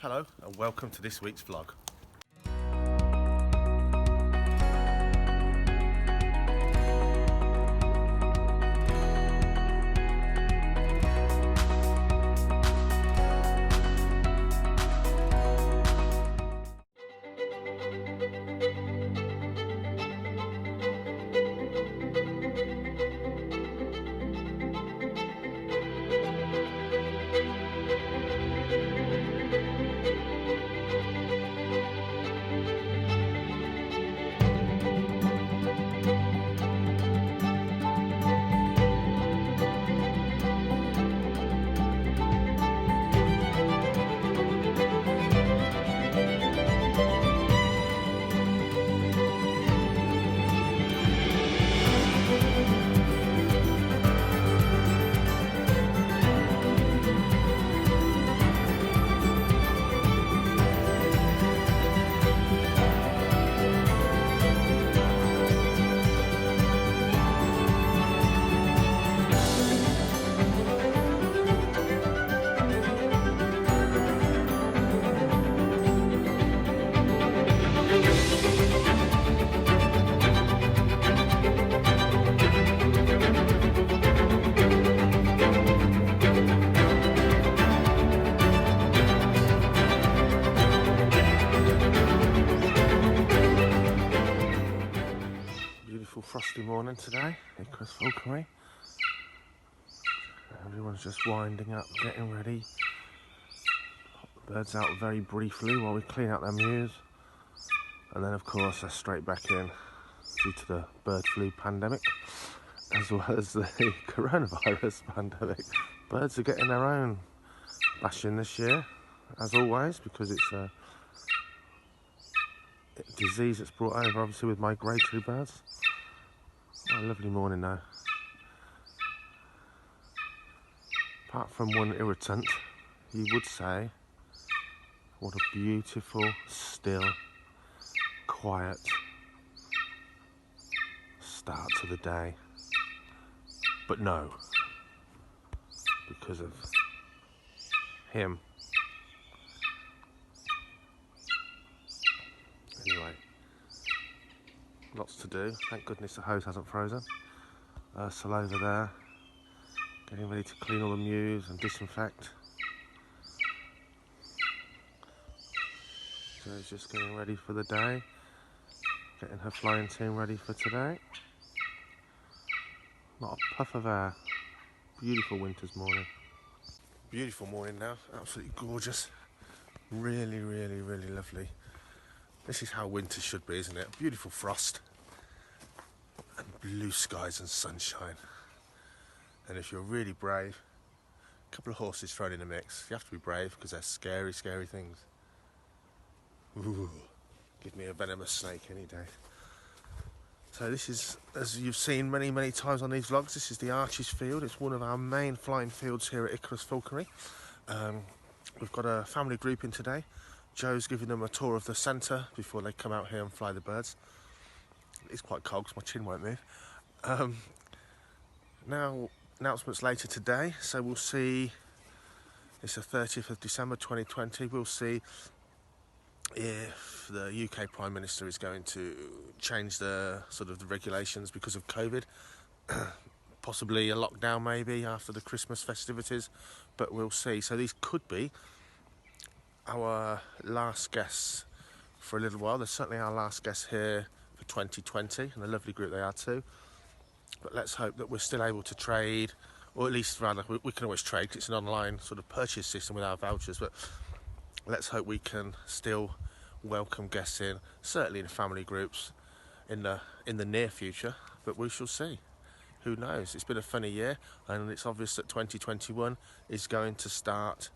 Hello and welcome to this week's vlog. Beautiful frosty morning today at Falconry. Everyone's just winding up, getting ready. Pop the birds out very briefly while we clean out their mews, and then of course they're straight back in due to the bird flu pandemic as well as the coronavirus pandemic. Birds are getting their own bashing this year, as always, because it's a disease that's brought over obviously with migratory birds. What a lovely morning now. Apart from one irritant, you would say, what a beautiful, still, quiet start to the day. But no, because of him. Anyway, lots to do. Thank goodness the hose hasn't frozen. Ursula over there, getting ready to clean all the mews and disinfect. Jo's just getting ready for the day, getting her flying team ready for today. Not a puff of air. Beautiful winter's morning. Beautiful morning now, absolutely gorgeous. Really, really, really lovely. This is how winter should be, isn't it? Beautiful frost and blue skies and sunshine. And if you're really brave, a couple of horses thrown in the mix. You have to be brave because they're scary, scary things. Ooh, give me a venomous snake any day. So this is, as you've seen many, many times on these vlogs, this is the Arches field. It's one of our main flying fields here at Falconry. We've got a family group in today. Jo's giving them a tour of the centre before they come out here and fly the birds. It's quite cold because my chin won't move. Now, announcements later today, so we'll see, it's the 30th of December 2020, we'll see if the UK Prime Minister is going to change the regulations because of COVID. Possibly a lockdown maybe after the Christmas festivities, but we'll see. So these could be our last guests for a little while. They're certainly our last guests here for 2020, and a lovely group they are too. But let's hope that we're still able to trade, or at least rather, we can always trade because it's an online sort of purchase system with our vouchers, but let's hope we can still welcome guests in, certainly in family groups in the near future, but we shall see. Who knows? It's been a funny year, and it's obvious that 2021 is going to start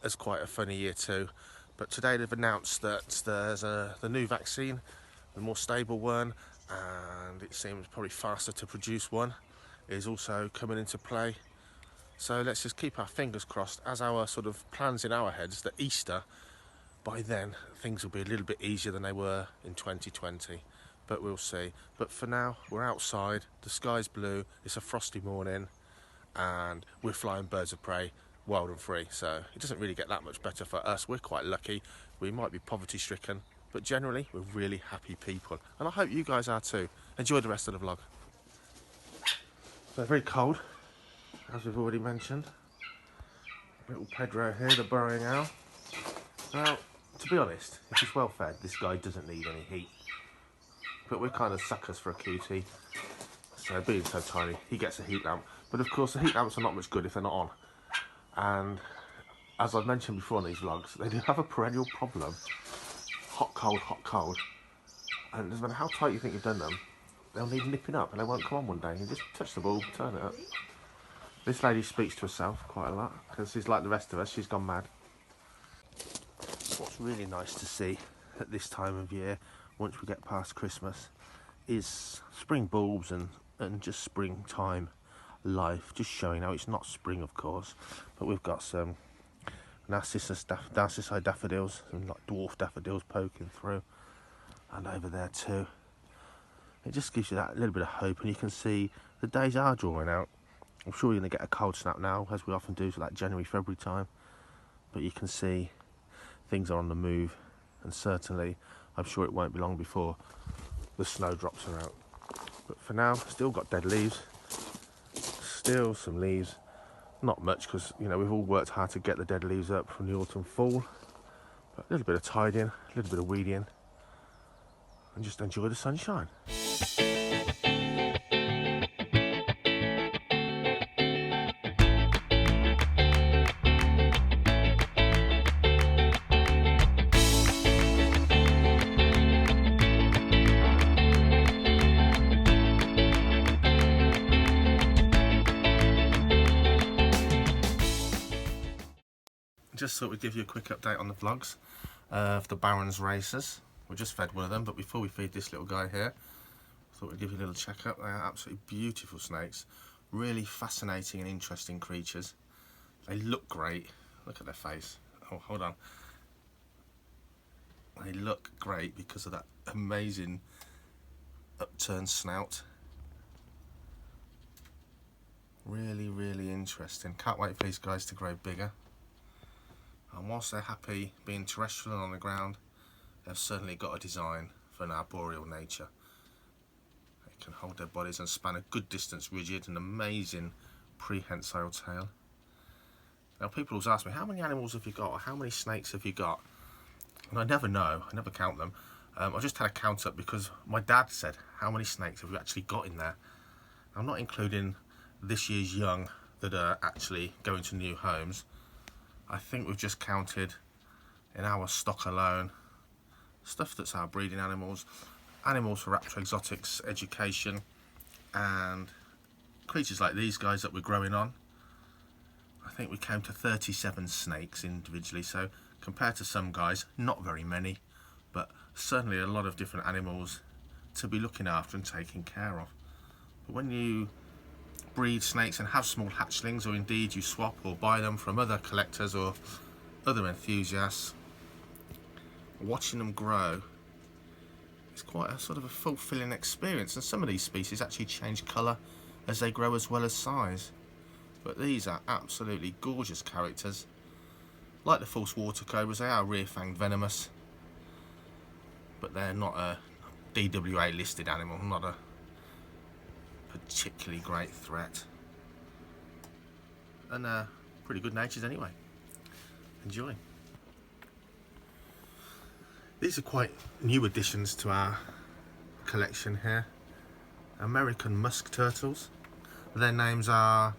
as quite a funny year too. But today they've announced that there's the new vaccine, the more stable one, and it seems probably faster to produce one, is also coming into play. So let's just keep our fingers crossed as our sort of plans in our heads that Easter, by then things will be a little bit easier than they were in 2020, but we'll see. But for now, we're outside, the sky's blue, it's a frosty morning, and we're flying birds of prey wild and free, so it doesn't really get that much better for us. We're quite lucky. We might be poverty stricken, but generally we're really happy people, and I hope you guys are too. Enjoy the rest of the vlog. So very cold, as we've already mentioned. Little Pedro here, the burrowing owl. Now, to be honest, if he's well fed, this guy doesn't need any heat. But we're kind of suckers for a cutie. So being so tiny, he gets a heat lamp. But of course, the heat lamps are not much good if they're not on. And as I've mentioned before in these vlogs, they do have a perennial problem. Hot, cold, hot, cold. And no matter how tight you think you've done them, they'll need nipping up and they won't come on one day. You just touch the bulb, turn it up. This lady speaks to herself quite a lot because she's like the rest of us, she's gone mad. What's really nice to see at this time of year, once we get past Christmas, is spring bulbs and just springtime life, just showing how it's not spring, of course, but we've got some narcissi daffodils, some like dwarf daffodils poking through, and over there too. It just gives you that little bit of hope, and you can see the days are drawing out. I'm sure you're going to get a cold snap now, as we often do, to like January, February time, but you can see things are on the move, and certainly I'm sure it won't be long before the snowdrops are out. But for now, still got dead leaves, still some leaves, not much because, you know, we've all worked hard to get the dead leaves up from the autumn fall, but a little bit of tidying, a little bit of weeding, and just enjoy the sunshine. Just thought we'd give you a quick update on the vlogs of the Barons races. We just fed one of them, but before we feed this little guy here, I thought we'd give you a little check up. They are absolutely beautiful snakes, really fascinating and interesting creatures. They look great. Look at their face. Oh, hold on. They look great because of that amazing upturned snout. Really, really interesting. Can't wait for these guys to grow bigger. And whilst they're happy being terrestrial and on the ground, they've certainly got a design for an arboreal nature. They can hold their bodies and span a good distance rigid, an amazing prehensile tail. Now people always ask me, how many animals have you got, or how many snakes have you got? And I never know, I never count them. I just had a count up because my dad said, how many snakes have you actually got in there? I'm not including this year's young that are actually going to new homes. I think we've just counted in our stock alone stuff that's our breeding animals, animals for raptor exotics education, and creatures like these guys that we're growing on. I think we came to 37 snakes individually, so compared to some guys, not very many, but certainly a lot of different animals to be looking after and taking care of. But when you breed snakes and have small hatchlings, or indeed you swap or buy them from other collectors or other enthusiasts, watching them grow is quite a sort of a fulfilling experience. And some of these species actually change colour as they grow as well as size, but these are absolutely gorgeous characters. Like the false water cobras, they are rear-fanged venomous, but they're not a DWA listed animal, not a particularly great threat, and pretty good natures anyway. Enjoy. These are quite new additions to our collection here. American musk turtles. Their names are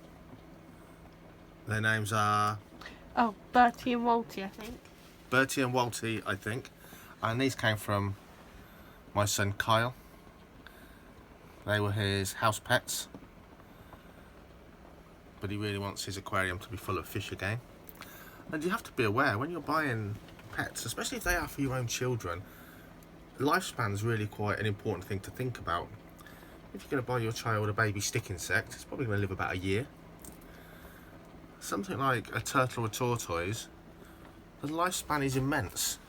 oh, Bertie and Walty, I think. Bertie and Walty, I think. And these came from my son Kyle. They were his house pets, but he really wants his aquarium to be full of fish again. And you have to be aware, when you're buying pets, especially if they are for your own children, lifespan is really quite an important thing to think about. If you're going to buy your child a baby stick insect, it's probably going to live about a year. Something like a turtle or tortoise, the lifespan is immense.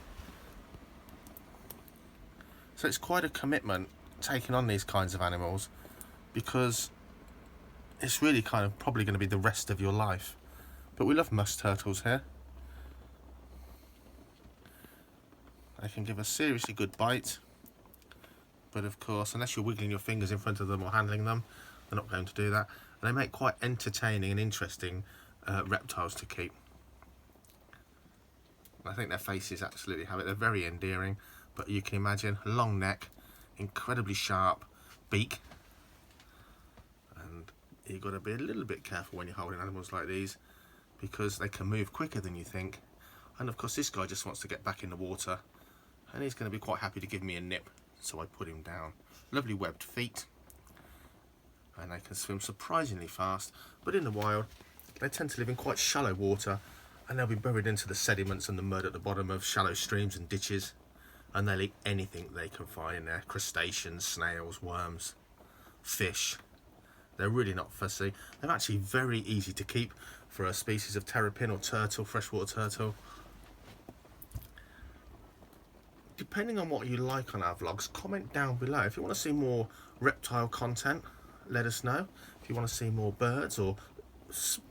So it's quite a commitment taking on these kinds of animals, because it's really kind of probably going to be the rest of your life But we love musk turtles here. They can give a seriously good bite. But of course, unless you're wiggling your fingers in front of them or handling them, they're not going to do that. And they make quite entertaining and interesting reptiles to keep. I think their faces absolutely have it. They're very endearing, but you can imagine, long neck, incredibly sharp beak. And you've got to be a little bit careful when you're holding animals like these, because they can move quicker than you think. And of course this guy just wants to get back in the water, and he's going to be quite happy to give me a nip, so I put him down. Lovely webbed feet, and they can swim surprisingly fast, but in the wild they tend to live in quite shallow water, and they'll be buried into the sediments and the mud at the bottom of shallow streams and ditches, and they'll eat anything they can find in there. Crustaceans, snails, worms, fish. They're really not fussy. They're actually very easy to keep for a species of terrapin or turtle, freshwater turtle. Depending on what you like on our vlogs, comment down below. If you want to see more reptile content, let us know. If you want to see more birds or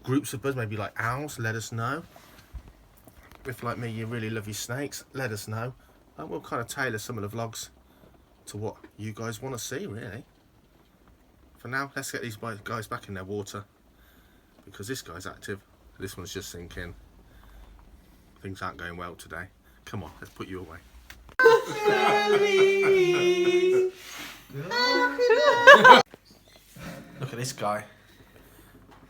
groups of birds, maybe like owls, let us know. If, like me, you really love your snakes, let us know. And we'll kind of tailor some of the vlogs to what you guys want to see, really. For now, let's get these guys back in their water, because this guy's active, this one's just sinking. Things aren't going well today. Come on, let's put you away. Look at this guy.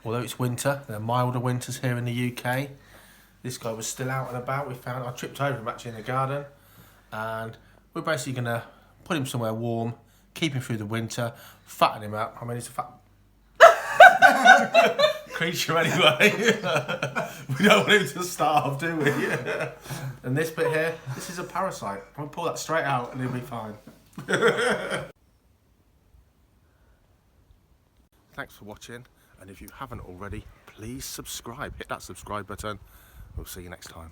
Although it's winter, there are milder winters here in the UK. This guy was still out and about. I tripped over him actually in the garden, and we're basically going to put him somewhere warm, keep him through the winter, fatten him up. I mean, he's a fat creature anyway. We don't want him to starve, do we? And this bit here, this is a parasite. I'm going to pull that straight out and he'll be fine. Thanks for watching, and if you haven't already, please subscribe. Hit that subscribe button. We'll see you next time.